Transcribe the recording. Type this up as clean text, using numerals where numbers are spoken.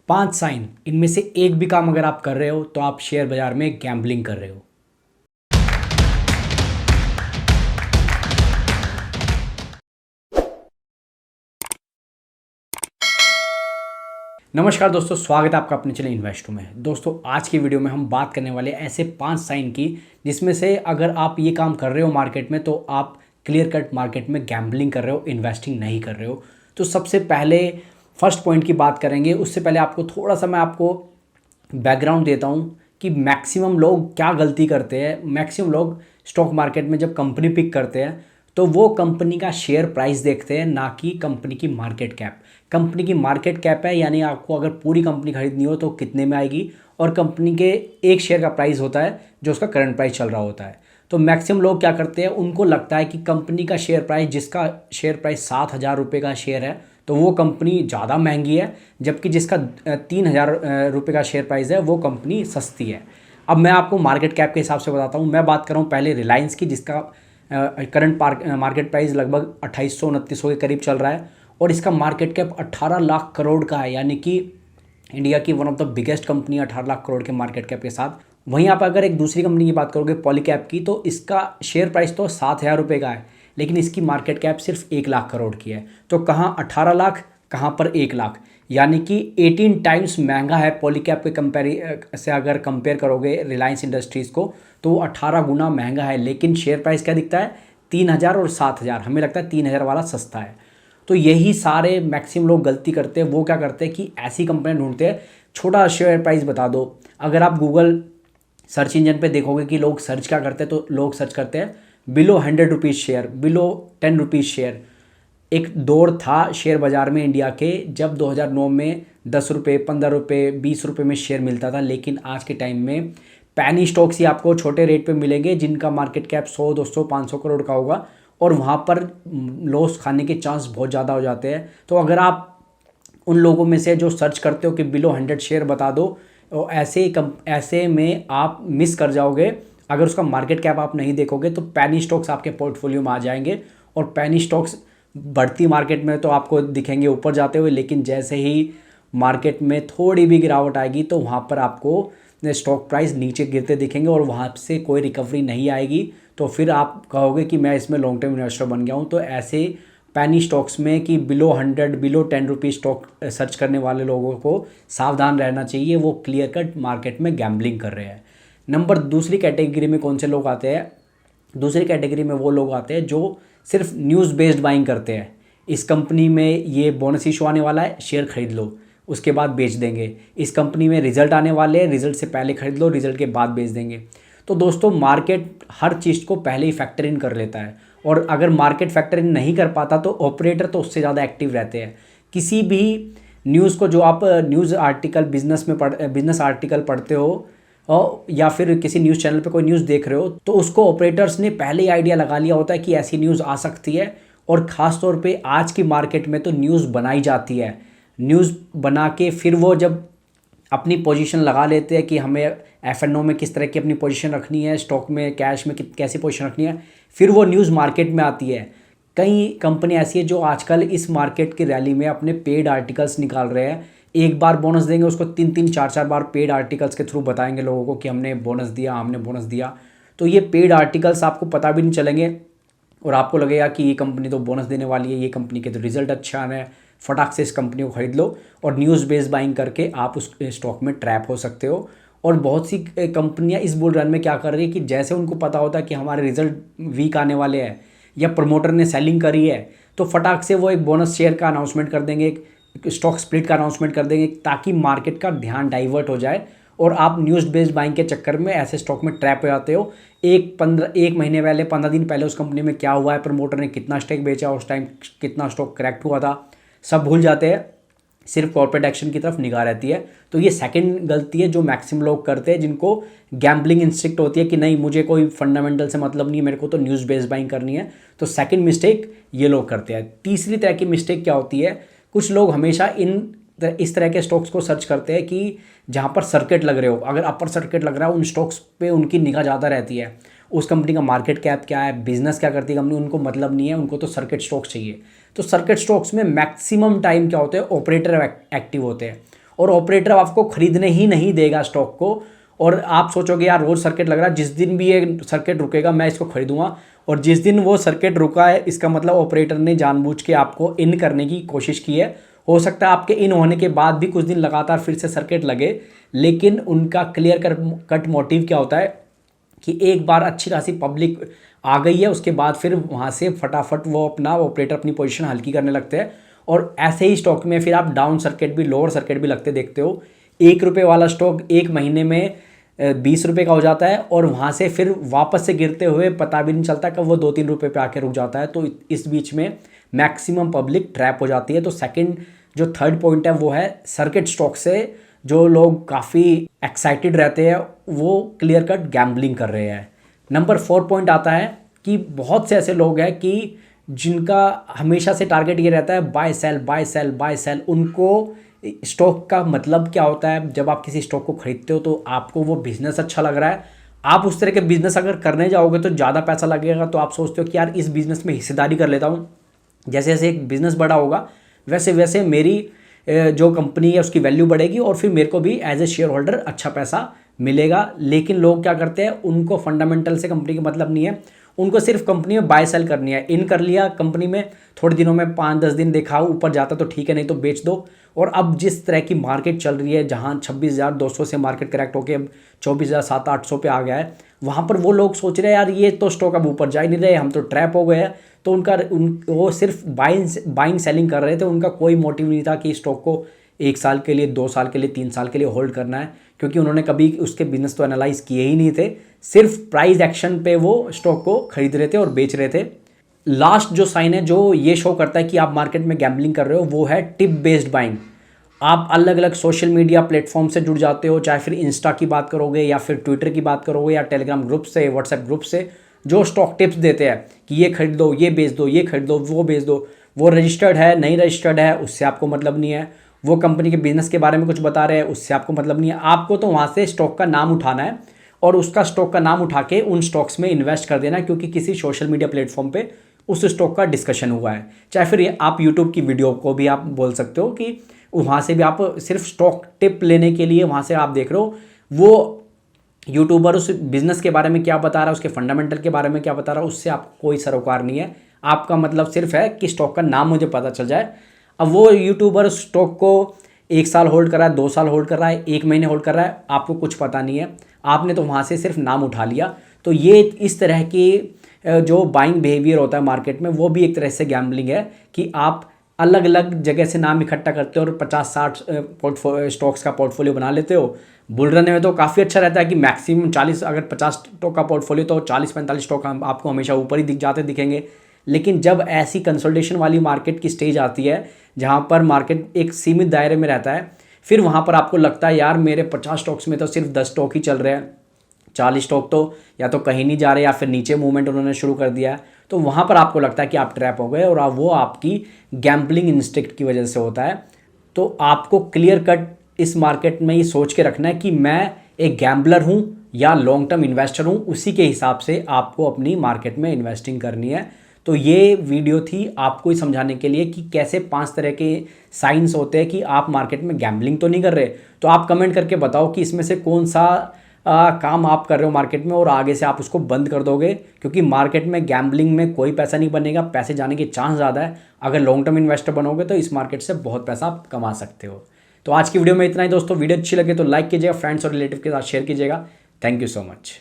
5 sign, इनमें से एक भी काम अगर आप कर रहे हो तो आप शेयर बाजार में गैम्बलिंग कर रहे हो। नमस्कार दोस्तों, स्वागत है आपका अपने चैनल इन्वेस्टो में। दोस्तों आज की वीडियो में हम बात करने वाले ऐसे 5 साइन की जिसमें से अगर आप ये काम कर रहे हो मार्केट में तो आप क्लियर कट मार्केट में गैम्बलिंग कर रहे हो, इन्वेस्टिंग नहीं कर रहे हो। तो सबसे पहले फर्स्ट पॉइंट की बात करेंगे। उससे पहले आपको थोड़ा सा मैं आपको बैकग्राउंड देता हूँ कि मैक्सिमम लोग क्या गलती करते हैं। मैक्सिमम लोग स्टॉक मार्केट में जब कंपनी पिक करते हैं तो वो कंपनी का शेयर प्राइस देखते हैं, ना कि कंपनी की मार्केट कैप। कंपनी की मार्केट कैप है यानी आपको अगर पूरी कंपनी खरीदनी हो तो कितने में आएगी, और कंपनी के एक शेयर का प्राइस होता है जो उसका करंट प्राइस चल रहा होता है। तो मैक्सिमम लोग क्या करते हैं, उनको लगता है कि कंपनी का शेयर प्राइस, जिसका शेयर प्राइस 7,000 रुपये का शेयर है तो वो कंपनी ज़्यादा महंगी है, जबकि जिसका 3,000 रुपये का शेयर प्राइस है वो कंपनी सस्ती है। अब मैं आपको मार्केट कैप के हिसाब से बताता हूँ। मैं बात कर रहा हूँ पहले रिलायंस की, जिसका करंट मार्केट प्राइस लगभग 2800-2900 के करीब चल रहा है, और इसका मार्केट कैप 18 लाख करोड़ का है, यानी कि इंडिया की one of the biggest company 18 lakh crore के मार्केट कैप के साथ। वहीं आप अगर एक दूसरी कंपनी की बात करोगे पॉलीकैब की, तो इसका शेयर प्राइस तो 7,000 रुपये का है, लेकिन इसकी मार्केट कैप सिर्फ 1 लाख करोड़ की है। तो कहाँ 18 लाख, कहाँ पर 1 लाख, यानी कि 18 टाइम्स महंगा है पॉलीकैब के कंपेयर से। अगर कंपेयर करोगे रिलायंस इंडस्ट्रीज़ को तो वो 18 गुना महंगा है, लेकिन शेयर प्राइस क्या दिखता है 3,000 और 7,000। हमें लगता है 3,000 वाला सस्ता है। तो यही सारे मैक्सिमम लोग गलती करते हैं। वो क्या करते हैं कि ऐसी कंपनियां ढूंढते हैं, छोटा शेयर प्राइस बता दो। अगर आप गूगल सर्च इंजन पे देखोगे कि लोग सर्च क्या करते हैं, तो लोग सर्च करते हैं below 100 rupees share, below 10 rupees share. एक दौर था शेयर बाज़ार में इंडिया के, जब 2009 में 10 रुपये, 15 रुपये, 20 रुपये में शेयर मिलता था, लेकिन आज के टाइम में पैनी स्टॉक्स ही आपको छोटे रेट पे मिलेंगे जिनका मार्केट कैप 100, 200, 500 करोड़ का होगा, और वहाँ पर लॉस खाने के चांस बहुत ज़्यादा हो जाते हैं। तो अगर आप उन लोगों में से जो सर्च करते हो कि बिलो 100 शेयर बता दो, तो ऐसे में आप मिस कर जाओगे। अगर उसका मार्केट कैप आप नहीं देखोगे तो पैनी स्टॉक्स आपके पोर्टफोलियो में आ जाएंगे, और पैनी स्टॉक्स बढ़ती मार्केट में तो आपको दिखेंगे ऊपर जाते हुए, लेकिन जैसे ही मार्केट में थोड़ी भी गिरावट आएगी तो वहाँ पर आपको स्टॉक प्राइस नीचे गिरते दिखेंगे और वहाँ से कोई रिकवरी नहीं आएगी। तो फिर आप कहोगे कि मैं इसमें लॉन्ग टर्म इन्वेस्टर बन गया हूँ। तो ऐसे पैनी स्टॉक्स में कि below 100, below 10 rupees stock search करने वाले लोगों को सावधान रहना चाहिए। वो क्लियर कट मार्केट में गैम्बलिंग कर रहे हैं। दूसरी कैटेगरी में कौन से लोग आते हैं? दूसरी कैटेगरी में वो लोग आते हैं जो सिर्फ न्यूज़ बेस्ड बाइंग करते हैं। इस कंपनी में ये बोनस इशू आने वाला है, शेयर खरीद लो, उसके बाद बेच देंगे। इस कंपनी में रिजल्ट आने वाले हैं, रिजल्ट से पहले खरीद लो, रिजल्ट के बाद बेच देंगे। तो दोस्तों मार्केट हर चीज़ को पहले ही फैक्टर इन कर लेता है, और अगर मार्केट फैक्टर इन नहीं कर पाता तो ऑपरेटर तो उससे ज़्यादा एक्टिव रहते हैं। किसी भी न्यूज़ को जो आप न्यूज़ आर्टिकल बिजनेस आर्टिकल पढ़ते हो, और या फिर किसी न्यूज़ चैनल पे कोई न्यूज़ देख रहे हो, तो उसको ऑपरेटर्स ने पहले ही आइडिया लगा लिया होता है कि ऐसी न्यूज़ आ सकती है। और ख़ास तौर पे आज की मार्केट में तो न्यूज़ बनाई जाती है। न्यूज़ बना के फिर वो जब अपनी पोजीशन लगा लेते हैं कि हमें एफ&ओ में किस तरह की अपनी पोजीशन रखनी है, स्टॉक में, कैश में कैसी पोजीशन रखनी है, फिर वो न्यूज़ मार्केट में आती है। कई कंपनी ऐसी है जो आजकल इस मार्केट की रैली में अपने पेड आर्टिकल्स निकाल रहे हैं। एक बार बोनस देंगे, उसको 3-3, 4-4 बार पेड आर्टिकल्स के थ्रू बताएंगे लोगों को कि हमने बोनस दिया, हमने बोनस दिया। तो ये पेड आर्टिकल्स आपको पता भी नहीं चलेंगे, और आपको लगेगा कि ये कंपनी तो बोनस देने वाली है, ये कंपनी के तो रिजल्ट अच्छा आ रहे हैं, फटाक से इस कंपनी को खरीद लो, और न्यूज़ बेस्ड बाइंग करके आप उस स्टॉक में ट्रैप हो सकते हो। और बहुत सी कंपनियां इस बुल रन में क्या कर रही है कि जैसे उनको पता होता है कि हमारे रिजल्ट वीक आने वाले हैं या प्रमोटर ने सेलिंग करी है, तो फटाक से वो एक बोनस शेयर का अनाउंसमेंट कर देंगे, एक स्टॉक स्प्लिट का अनाउंसमेंट कर देंगे, ताकि मार्केट का ध्यान डाइवर्ट हो जाए और आप न्यूज़ बेस्ड बाइंग के चक्कर में ऐसे स्टॉक में ट्रैप हो जाते हो। एक महीने पहले, 15 दिन पहले उस कंपनी में क्या हुआ है, प्रमोटर ने कितना स्टेक बेचा, उस टाइम कितना स्टॉक करेक्ट हुआ था, सब भूल जाते हैं। सिर्फ कॉर्पोरेट एक्शन की तरफ निगाह रहती है। तो ये सेकंड गलती है जो मैक्सिमम लोग करते हैं, जिनको गैम्बलिंग इंस्टिंक्ट होती है कि नहीं, मुझे कोई फंडामेंटल से मतलब नहीं है, मेरे को तो न्यूज़ बेस्ड बाइंग करनी है। तो सेकंड मिस्टेक ये लोग करते हैं। तीसरी तरह की मिस्टेक क्या होती है, कुछ लोग हमेशा इस तरह के स्टॉक्स को सर्च करते हैं कि जहाँ पर सर्किट लग रहे हो। अगर अपर सर्किट लग रहा है, उन स्टॉक्स पे उनकी निगाह ज़्यादा रहती है। उस कंपनी का मार्केट कैप क्या है, बिजनेस क्या करती है कंपनी, उनको मतलब नहीं है, उनको तो सर्किट स्टॉक्स चाहिए। तो सर्किट स्टॉक्स में मैक्सिमम टाइम क्या होते हैं, ऑपरेटर एक्टिव होते हैं। और ऑपरेटर आपको खरीदने ही नहीं देगा स्टॉक को। और आप सोचोगे यार रोज सर्किट लग रहा है, जिस दिन भी ये सर्किट रुकेगा मैं इसको खरीदूंगा, और जिस दिन वो सर्किट रुका है इसका मतलब ऑपरेटर ने जानबूझ के आपको इन करने की कोशिश की है। हो सकता है आपके इन होने के बाद भी कुछ दिन लगातार फिर से सर्किट लगे, लेकिन उनका क्लियर कट मोटिव क्या होता है कि एक बार अच्छी खासी पब्लिक आ गई है उसके बाद फिर वहाँ से फटाफट वो अपना ऑपरेटर अपनी पोजीशन हल्की करने लगते हैं। और ऐसे ही स्टॉक में फिर आप डाउन सर्किट भी, लोअर सर्किट भी लगते देखते हो। 1 रुपये वाला स्टॉक 1 महीने में 20 रुपये का हो जाता है, और वहाँ से फिर वापस से गिरते हुए पता भी नहीं चलता कब वो 2-3 रुपये पे आके रुक जाता है। तो इस बीच में मैक्सिमम पब्लिक ट्रैप हो जाती है। तो जो थर्ड पॉइंट है वो है सर्किट स्टॉक से जो लोग काफ़ी एक्साइटेड रहते हैं वो क्लियर कट गैम्बलिंग कर रहे हैं। नंबर 4 पॉइंट आता है कि बहुत से ऐसे लोग हैं कि जिनका हमेशा से टारगेट ये रहता है buy sell buy sell buy sell. उनको स्टॉक का मतलब क्या होता है, जब आप किसी स्टॉक को खरीदते हो तो आपको वो बिजनेस अच्छा लग रहा है, आप उस तरह के बिजनेस अगर करने जाओगे तो ज़्यादा पैसा लगेगा, तो आप सोचते हो कि यार इस बिजनेस में हिस्सेदारी कर लेता हूँ। जैसे जैसे एक बिजनेस बड़ा होगा वैसे वैसे मेरी जो कंपनी है उसकी वैल्यू बढ़ेगी और फिर मेरे को भी एज ए शेयर होल्डर अच्छा पैसा मिलेगा। लेकिन लोग क्या करते हैं, उनको फंडामेंटल से कंपनी का मतलब नहीं है, उनको सिर्फ कंपनी में बाय सेल करनी है। इन कर लिया कंपनी में, थोड़े दिनों में 5-10 दिन देखा ऊपर जाता तो ठीक है, नहीं तो बेच दो। और अब जिस तरह की मार्केट चल रही है, जहां 26,200 से मार्केट करेक्ट होकर अब 24,700-800 पे आ गया है, वहां पर वो लोग सोच रहे हैं यार ये तो स्टॉक अब ऊपर जा ही नहीं रहे, हम तो ट्रैप हो गए हैं। तो वो सिर्फ बाइंग सेलिंग कर रहे थे, उनका कोई मोटिव नहीं था कि स्टॉक को 1 साल के लिए, 2 साल के लिए, 3 साल के लिए होल्ड करना है, क्योंकि उन्होंने कभी उसके बिजनेस तो एनालाइज किए ही नहीं थे। सिर्फ प्राइस एक्शन पे वो स्टॉक को खरीद रहे थे और बेच रहे थे। लास्ट जो साइन है जो ये शो करता है कि आप मार्केट में गैम्बलिंग कर रहे हो वो है टिप बेस्ड बाइंग। आप अलग अलग सोशल मीडिया प्लेटफॉर्म से जुड़ जाते हो, चाहे फिर इंस्टा की बात करोगे या फिर ट्विटर की बात करोगे या टेलीग्राम ग्रुप से, व्हाट्सएप ग्रुप से, जो स्टॉक टिप्स देते हैं कि ये खरीद दो, ये बेच दो, ये खरीद दो, वो बेच दो। वो रजिस्टर्ड है नहीं रजिस्टर्ड है उससे आपको मतलब नहीं है, वो कंपनी के बिजनेस के बारे में कुछ बता रहे हैं उससे आपको मतलब नहीं है। आपको तो वहाँ से स्टॉक का नाम उठाना है और उसका स्टॉक का नाम उठा के उन स्टॉक्स में इन्वेस्ट कर देना, क्योंकि किसी सोशल मीडिया प्लेटफॉर्म पे उस स्टॉक का डिस्कशन हुआ है। चाहे फिर ये आप यूट्यूब की वीडियो को भी आप बोल सकते हो कि वहाँ से भी आप सिर्फ स्टॉक टिप लेने के लिए वहाँ से आप देख रहे हो वो यूट्यूबर उस बिजनेस के बारे में क्या बता रहा है, उसके फंडामेंटल के बारे में क्या बता रहा है, उससे आपको कोई सरोकार नहीं है। आपका मतलब सिर्फ है कि स्टॉक का नाम मुझे पता चल जाए। अब वो यूट्यूबर स्टॉक को 1 साल होल्ड कर रहा है, 2 साल होल्ड कर रहा है, 1 महीने होल्ड कर रहा है, आपको कुछ पता नहीं है, आपने तो वहाँ से सिर्फ नाम उठा लिया। तो ये इस तरह की जो बाइंग बिहेवियर होता है मार्केट में वो भी एक तरह से गैम्बलिंग है कि आप अलग अलग जगह से नाम इकट्ठा करते हो और 50-60 स्टॉक्स का पोर्टफोलियो बना लेते हो। बुल रन में तो काफ़ी अच्छा रहता है कि मैक्सिमम 40, अगर 50 स्टॉक का पोर्टफोलियो तो 40-45 स्टॉक आपको हमेशा ऊपर ही दिख दिखेंगे। लेकिन जब ऐसी कंसोलिडेशन वाली मार्केट की स्टेज आती है जहाँ पर मार्केट एक सीमित दायरे में रहता है, फिर वहाँ पर आपको लगता है यार मेरे 50 स्टॉक्स में तो सिर्फ 10 स्टॉक ही चल रहे हैं, 40 स्टॉक तो या तो कहीं नहीं जा रहे या फिर नीचे मूवमेंट उन्होंने शुरू कर दिया। तो वहाँ पर आपको लगता है कि आप ट्रैप हो गए, और वो आपकी गैम्बलिंग इंस्टिंक्ट की वजह से होता है। तो आपको क्लियर कट इस मार्केट में ये सोच के रखना है कि मैं एक गैम्बलर हूँ या लॉन्ग टर्म इन्वेस्टर हूँ, उसी के हिसाब से आपको अपनी मार्केट में इन्वेस्टिंग करनी है। तो ये वीडियो थी आपको ही समझाने के लिए कि कैसे 5 तरह के साइंस होते हैं कि आप मार्केट में गैम्बलिंग तो नहीं कर रहे। तो आप कमेंट करके बताओ कि इसमें से कौन सा काम आप कर रहे हो मार्केट में और आगे से आप उसको बंद कर दोगे, क्योंकि मार्केट में गैम्बलिंग में कोई पैसा नहीं बनेगा, पैसे जाने के चांस ज़्यादा है। अगर लॉन्ग टर्म इन्वेस्टर बनोगे तो इस मार्केट से बहुत पैसा आप कमा सकते हो। तो आज की वीडियो में इतना ही दोस्तों। वीडियो अच्छी लगे तो लाइक कीजिएगा, फ्रेंड्स और रिलेटिव के साथ शेयर कीजिएगा। Thank you so much.